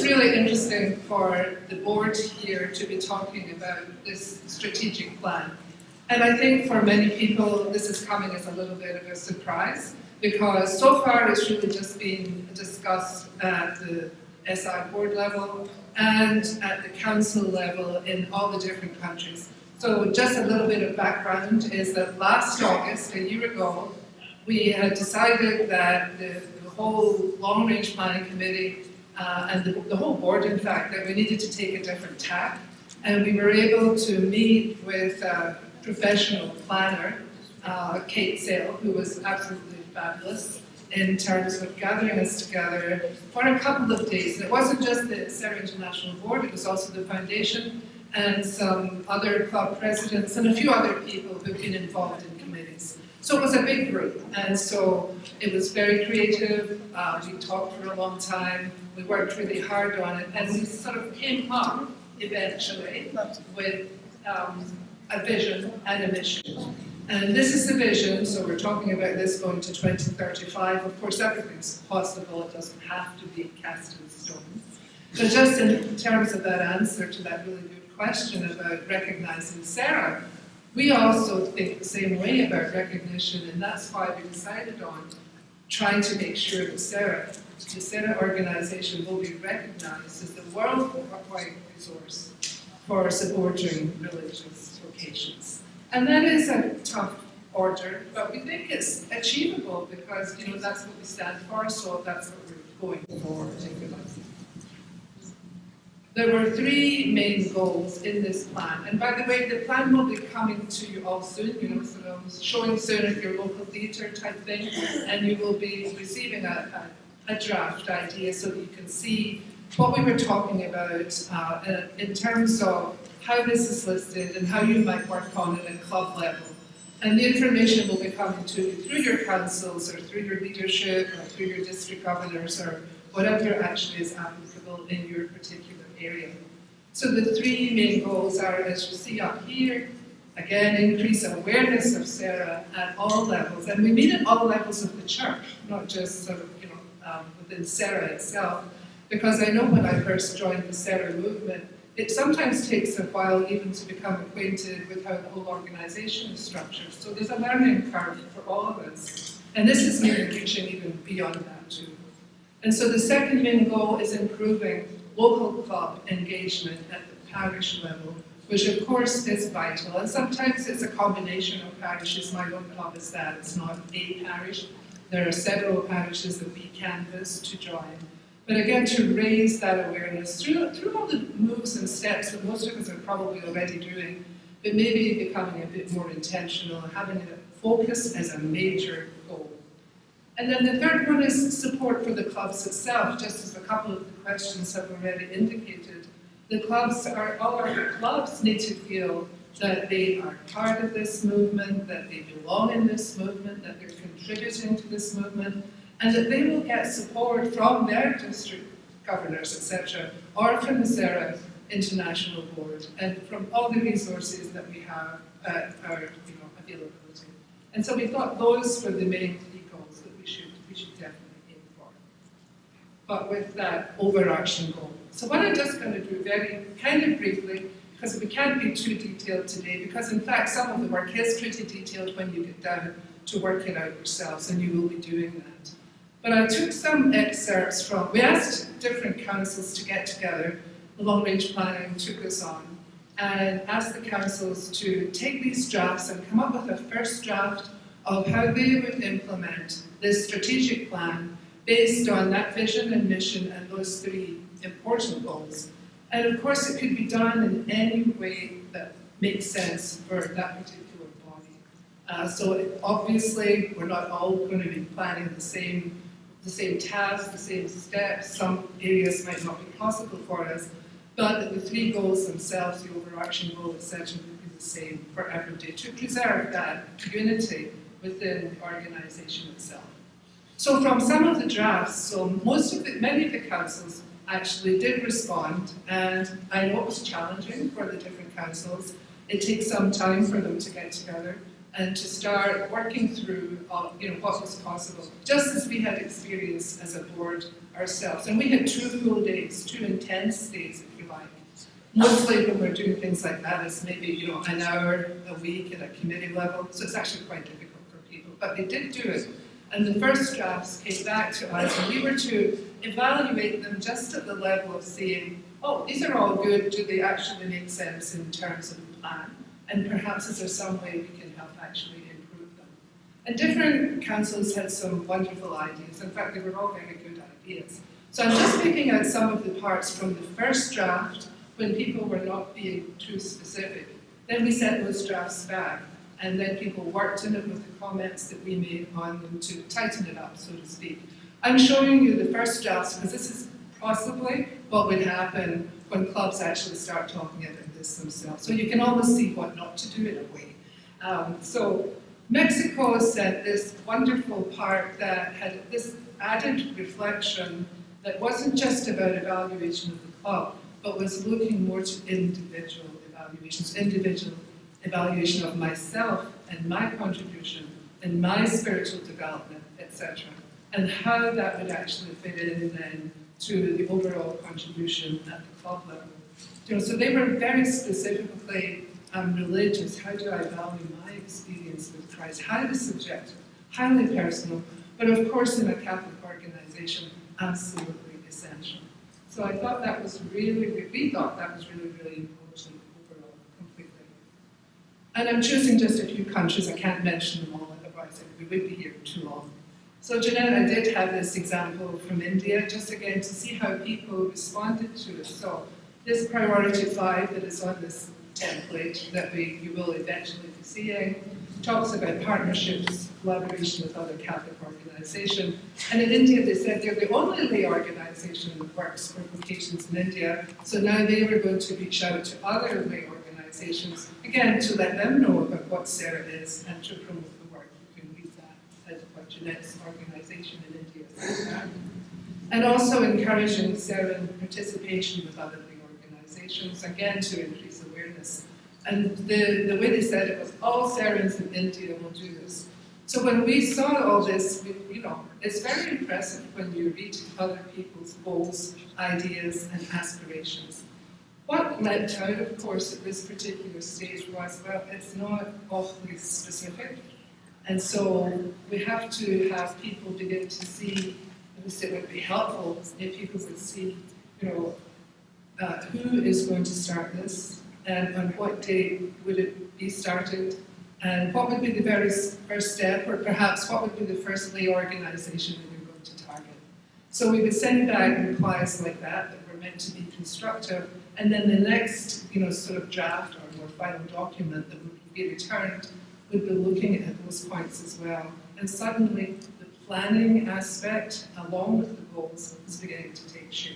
it's really interesting for the board here to be talking about this strategic plan. And I think for many people, this is coming as a little bit of a surprise, because so far it's really just been discussed at the SI board level and at the council level in all the different countries. So just a little bit of background is that last August, a year ago, we had decided that the whole long-range planning committee and the whole board, in fact, that we needed to take a different tack. And we were able to meet with a professional planner, Kate Sale, who was absolutely fabulous in terms of gathering us together for a couple of days. And it wasn't just the Serra International Board, it was also the foundation and some other club presidents and a few other people who've been involved in committees. So it was a big group, and so it was very creative. We talked for a long time, we worked really hard on it, and we sort of came up eventually with a vision and a mission. And this is the vision, so we're talking about this going to 2035. Of course, everything's possible, it doesn't have to be cast in stone. But just in terms of that answer to that really good question about recognizing Serra, we also think the same way about recognition, and that's why we decided on trying to make sure that the Serra organization will be recognized as the worldwide resource for supporting religious vocations. And that is a tough order, but we think it's achievable because, that's what we stand for, so that's what we're going for. There were three main goals in this plan, and by the way, the plan will be coming to you all soon, sort of showing soon at your local theatre type thing, and you will be receiving a draft idea so that you can see what we were talking about in terms of how this is listed and how you might work on it at club level. And the information will be coming to you through your councils or through your leadership or through your district governors or whatever actually is applicable in your particular area. So the three main goals are, as you see up here, again, increase awareness of Serra at all levels. And we mean at all levels of the church, not just sort of, within Serra itself. Because I know when I first joined the Serra movement, it sometimes takes a while even to become acquainted with how the whole organization is structured. So there's a learning curve for all of us. And this is maybe reaching even beyond that too. And so the second main goal is improving local club engagement at the parish level, which of course is vital. And sometimes it's a combination of parishes. My own club is that. It's not a parish. There are several parishes that we canvass to join. But again, to raise that awareness through all the moves and steps that most of us are probably already doing, but maybe becoming a bit more intentional, having a focus as a major goal. And then the third one is support for the clubs itself, just as a couple of the questions have already indicated. All our clubs need to feel that they are part of this movement, that they belong in this movement, that they're contributing to this movement, and that they will get support from their district governors, etc., or from the Serra International Board, and from all the resources that we have at our availability. And so we thought those were the main three goals that we should definitely aim for, but with that overarching goal. So what I'm just going to do very kind of briefly, because we can't be too detailed today, because in fact some of the work is pretty detailed when you get down to work it out yourselves, and you will be doing that. But I took some excerpts we asked different councils to get together, the long-range planning took us on, and asked the councils to take these drafts and come up with a first draft of how they would implement this strategic plan based on that vision and mission and those three important goals. And of course it could be done in any way that makes sense for that particular body. So obviously we're not all going to be planning the same tasks, the same steps. Some areas might not be possible for us, but the three goals themselves, the overarching goal, etc., would be the same for every day to preserve that unity within the organisation itself. So from some of the drafts, so many of the councils actually did respond, and I know it was challenging for the different councils. It takes some time for them to get together, and to start working through what was possible, just as we had experienced as a board ourselves. And we had 2 full days, 2 intense days, if you like. Mostly when we're doing things like that, it's maybe an hour a week at a committee level, so it's actually quite difficult for people. But they did do it. And the first drafts came back to us, and we were to evaluate them just at the level of saying, oh, these are all good, do they actually make sense in terms of the plan? And perhaps is there some way we can help actually improve them? And different councils had some wonderful ideas. In fact, they were all very good ideas. So I'm just picking out some of the parts from the first draft when people were not being too specific. Then we sent those drafts back, and then people worked in it with the comments that we made on them to tighten it up, so to speak. I'm showing you the first drafts because this is possibly what would happen when clubs actually start talking about this themselves. So you can almost see what not to do in a way. So Mexico sent this wonderful part that had this added reflection that wasn't just about evaluation of the club, but was looking more to individual evaluations, individual evaluation of myself and my contribution and my spiritual development, etc. And how that would actually fit in then to the overall contribution at the club level. So they were very specifically religious. How do I value my experience with Christ? Highly subjective, highly personal, but of course in a Catholic organization, absolutely essential. So I thought that was we thought that was really, really important overall, completely. And I'm choosing just a few countries. I can't mention them all, otherwise we would be here too long. So Jeanette, I did have this example from India, just again to see how people responded to it. So this priority 5 that is on this template that you will eventually be seeing talks about partnerships, collaboration with other Catholic organisations. And in India, they said they're the only lay organisation that works for vocations in India. So now they were going to reach out to other lay organisations, again, to let them know about what Serra is and to promote the work. You can read that at what Jeanette's organisation in India says that. And also encouraging Serra participation with other lay organisations, again, to increase awareness. And the way they said it was, all Serrans in India will do this. So when we saw all this, it's very impressive when you read other people's goals, ideas, and aspirations. What leapt out, of course, at this particular stage was, well, it's not awfully specific. And so we have to have people begin to see, it would be helpful if people would see, who is going to start this, and on what day would it be started, and what would be the very first step, or perhaps what would be the first lay organisation that we're going to target. So we would send back replies like that were meant to be constructive, and then the next sort of draft or more final document that would be returned would be looking at those points as well. And suddenly the planning aspect, along with the goals, is beginning to take shape.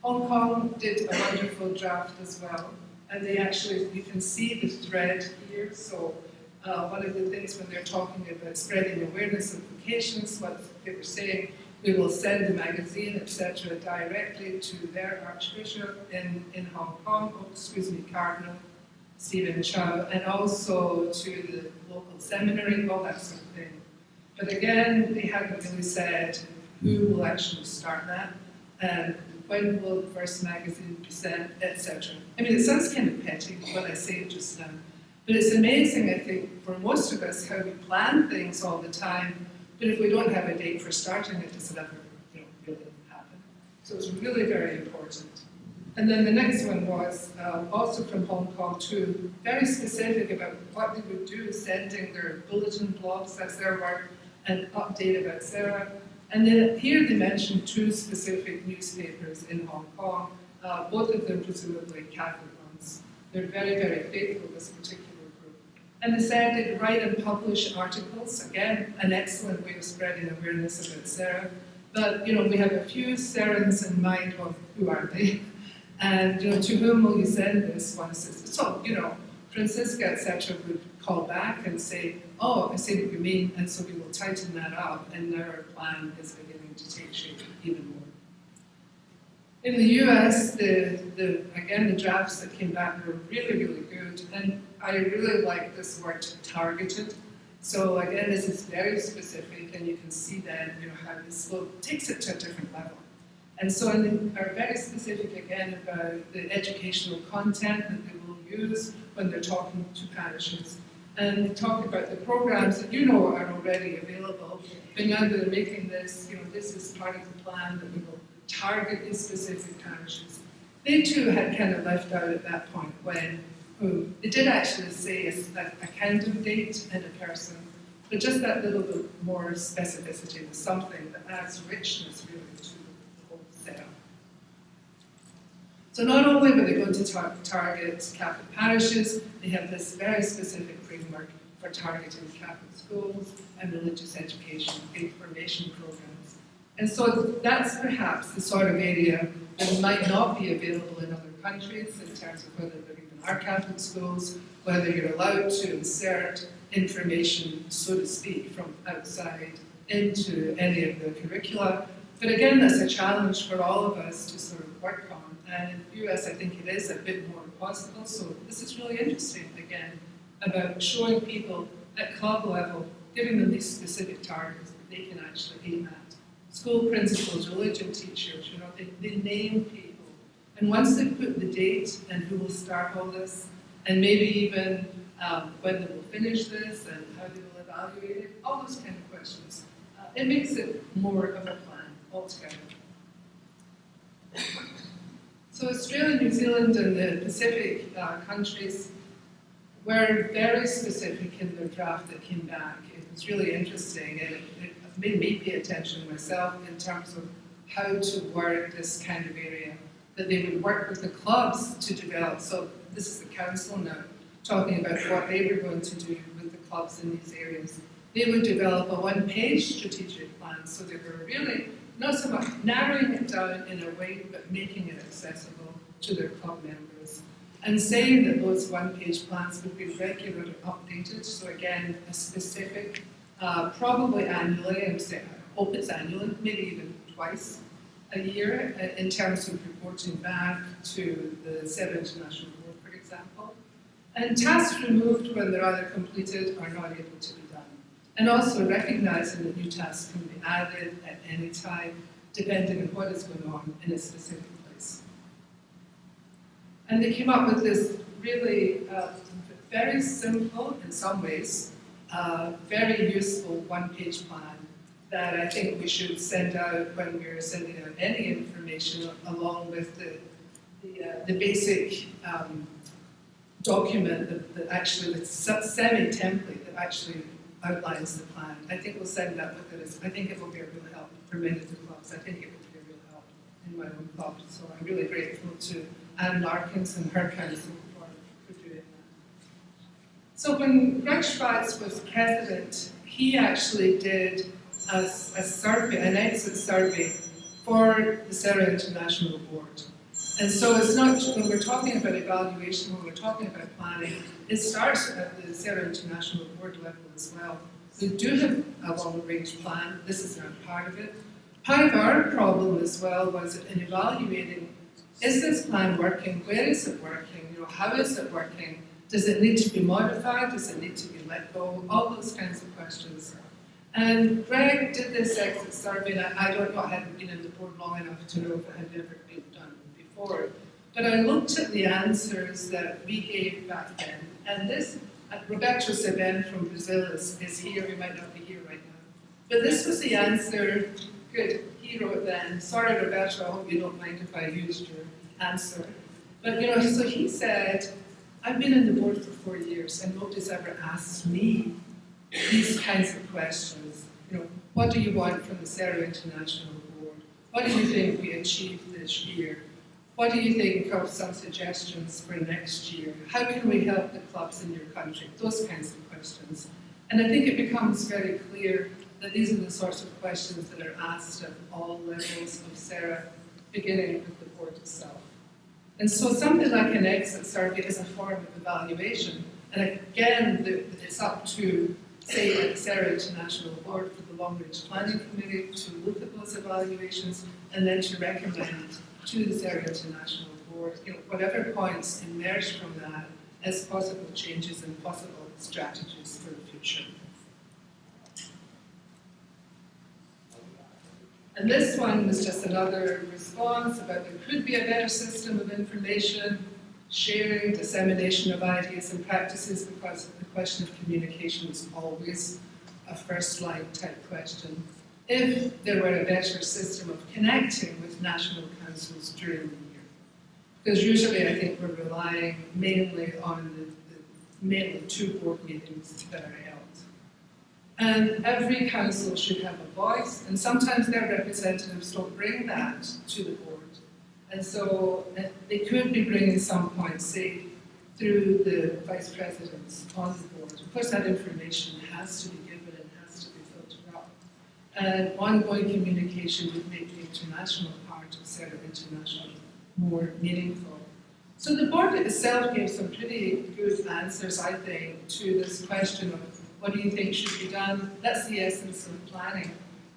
Hong Kong did a wonderful draft as well. And you can see the thread here. So one of the things when they're talking about spreading awareness of vocations, what they were saying, we will send the magazine, etc., directly to their Archbishop in Hong Kong, Cardinal Stephen Chow, and also to the local seminary, all that sort of thing. But again, they haven't really said who will actually start that, and when will the first magazine be sent, etc. I mean, it sounds kind of petty when I say it just now, but it's amazing, I think, for most of us, how we plan things all the time, but if we don't have a date for starting it, does it ever really happen? So it's really very important. And then the next one was also from Hong Kong too, very specific about what they would do, sending their bulletin blogs, that's their work, and update about Serra. And then here they mentioned 2 specific newspapers in Hong Kong, both of them presumably Catholic ones. They're very, very faithful, this particular group. And they said they'd write and publish articles, again, an excellent way of spreading awareness about Serra. But, we have a few Serrans in mind of who are they? And, to whom will you send this once it's... So, Francisca, etc., would call back and say, oh, I see what you mean, and so we will tighten that up, and now our plan is beginning to take shape even more. In the US, again, the drafts that came back were really, really good, and I really like this word targeted. So again, this is very specific, and you can see then, how this takes it to a different level. And so are very specific again about the educational content that they will use when they're talking to parishes. And they talk about the programs that are already available, but now they're making this, this is part of the plan that we will target these specific parishes. They too had kind of left out at that point when they did actually say a kind of date and a person, but just that little bit more specificity was something that adds richness really to the whole setup. So not only were they going to target Catholic parishes, they have this very specific framework for targeting Catholic schools and religious education information programs. And so that's perhaps the sort of area that might not be available in other countries in terms of whether there even are Catholic schools, whether you're allowed to insert information, so to speak, from outside into any of the curricula. But again, that's a challenge for all of us to sort of work on. And in the US, I think it is a bit more possible. So this is really interesting, again, about showing people at club level, giving them these specific targets that they can actually aim at. School principals, religion teachers, they name people. And once they put the date and who will start all this, and maybe even when they will finish this and how they will evaluate it, all those kind of questions, it makes it more of a plan altogether. So Australia, New Zealand, and the Pacific countries were very specific in their draft that came back. It was really interesting, and it made me pay attention myself in terms of how to work this kind of area, that they would work with the clubs to develop. So this is the council now, talking about what they were going to do with the clubs in these areas. They would develop a one-page strategic plan, so they were really not so much narrowing it down in a way, but making it accessible to their club members. And saying that those one-page plans would be regularly updated, so again, a specific, probably annually, I hope it's annually, maybe even twice a year, in terms of reporting back to the Serra International Board, for example. And tasks removed when they're either completed or not able to be done. And also recognizing that new tasks can be added at any time, depending on what is going on in a specific place. And they came up with this really very simple, in some ways, very useful one-page plan that I think we should send out when we're sending out any information, along with the basic document that actually, the semi-template that actually outlines the plan. I think we'll send that with it. I think it will be a real help for many of the clubs. I think it would be a real help in my own club. So I'm really grateful to Anne Larkins and her council for doing that. So when Greg Schwartz was president, he actually did a survey, an exit survey for the Serra International Board. And so it's not, when we're talking about evaluation, when we're talking about planning, it starts at the Serra International Board level as well. We do have a long-range plan. This is not part of it. Part of our problem as well was in evaluating, is this plan working? Where is it working? How is it working? Does it need to be modified? Does it need to be let go? All those kinds of questions. And Greg did this exit survey, and I don't know, I hadn't been in the board long enough to know if it had ever been done before. But I looked at the answers that we gave back then, and this, Roberto Seven from Brazil is here, he might not be here right now. But this was the answer, good, he wrote then, sorry Roberto, I hope you don't mind if I used your answer. But so he said, I've been in the board for 4 years and nobody's ever asked me these kinds of questions. What do you want from the Serra International Board? What do you think we achieved this year? What do you think of some suggestions for next year? How can we help the clubs in your country? Those kinds of questions. And I think it becomes very clear that these are the sorts of questions that are asked at all levels of Serra, beginning with the board itself. And so something like an exit survey is a form of evaluation. And again, it's up to, say, at the Serra International Board for the Long Range Planning Committee to look at those evaluations and then to recommend to the Serra International Board, whatever points emerge from that as possible changes and possible strategies for the future. And this one was just another response about there could be a better system of information, sharing, dissemination of ideas and practices, because the question of communication is always a first-line type question. If there were a better system of connecting with national councils during the year. Because usually I think we're relying mainly on mainly 2 board meetings that are held. And every council should have a voice, and sometimes their representatives don't bring that to the board. And so they could be bringing some points, say, through the vice presidents on the board. Of course, that information has to be given and has to be filtered up. And ongoing communication would make the international part of Serra International more meaningful. So the board itself gave some pretty good answers, I think, to this question of what do you think should be done? That's the essence of planning.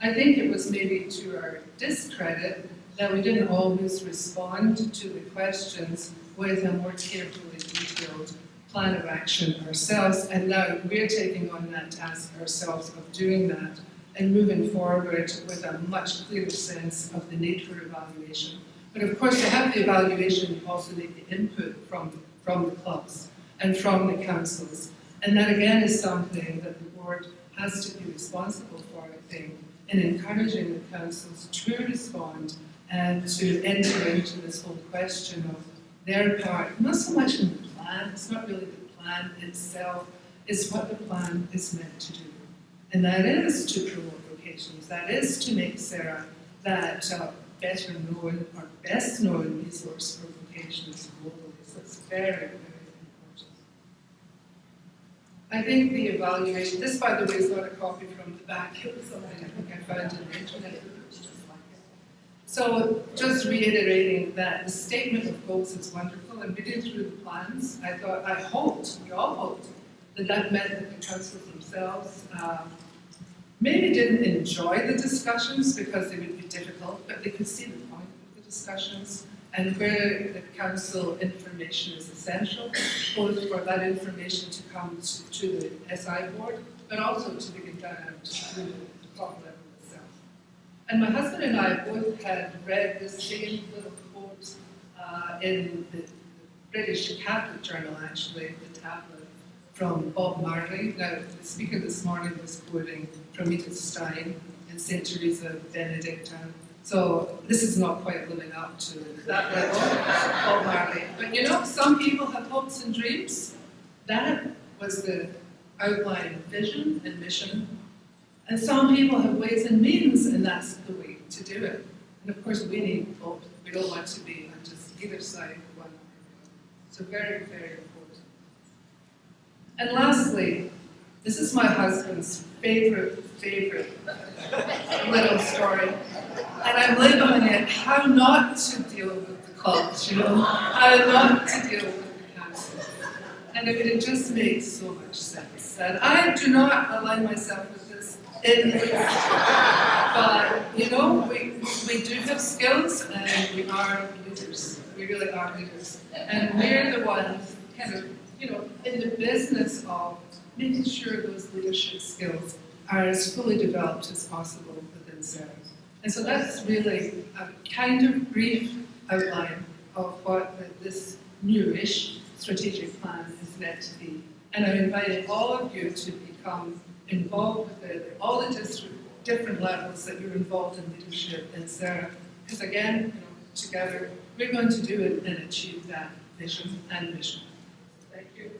I think it was maybe to our discredit that we didn't always respond to the questions with a more carefully detailed plan of action ourselves, and now we're taking on that task ourselves of doing that and moving forward with a much clearer sense of the need for evaluation. But of course, to have the evaluation, you also need the input from the clubs and from the councils. And that again is something that the board has to be responsible for, I think, in encouraging the councils to respond and to enter into this whole question of their part, not so much in the plan, it's not really the plan itself, it's what the plan is meant to do. And that is to promote vocations, that is to make Serra that better known or best known resource for vocations globally. So it's very, very important. I think the evaluation, this by the way is not a copy from the back, it was something I think I found on the internet, it was just like it. So just reiterating that the statement of goals is wonderful, and reading through the plans, we all hoped, that that meant that the councils themselves maybe didn't enjoy the discussions because they would be difficult, but they could see the point of the discussions and where the council information is essential, both for that information to come to the SI board, but also to begin down to the top level itself. And my husband and I both had read the same little quote in the British Catholic Journal, actually, the tablet, from Bob Marley. Now, the speaker this morning was quoting from Edith Stein and St. Teresa Benedicta. So this is not quite living up to that level, Bob Marley. But you know, some people have hopes and dreams. That was the outline vision and mission. And some people have ways and means, and that's the way to do it. And of course, we need both. We don't want to be on just either side of one or the other. So very, very important. And lastly, this is my husband's favorite little story. And I'm labeling it, how not to deal with the clubs, how not to deal with the council. And it just makes so much sense. And I do not align myself with this in the least. But, we do have skills and we are leaders. We really are leaders. And we're the ones kind of, in the business of making sure those leadership skills are as fully developed as possible within Serra. And so that's really a kind of brief outline of what this newish strategic plan is meant to be. And I'm inviting all of you to become involved with it, all the different levels that you're involved in leadership in Serra. Because again, together, we're going to do it and achieve that vision and mission. Thank you.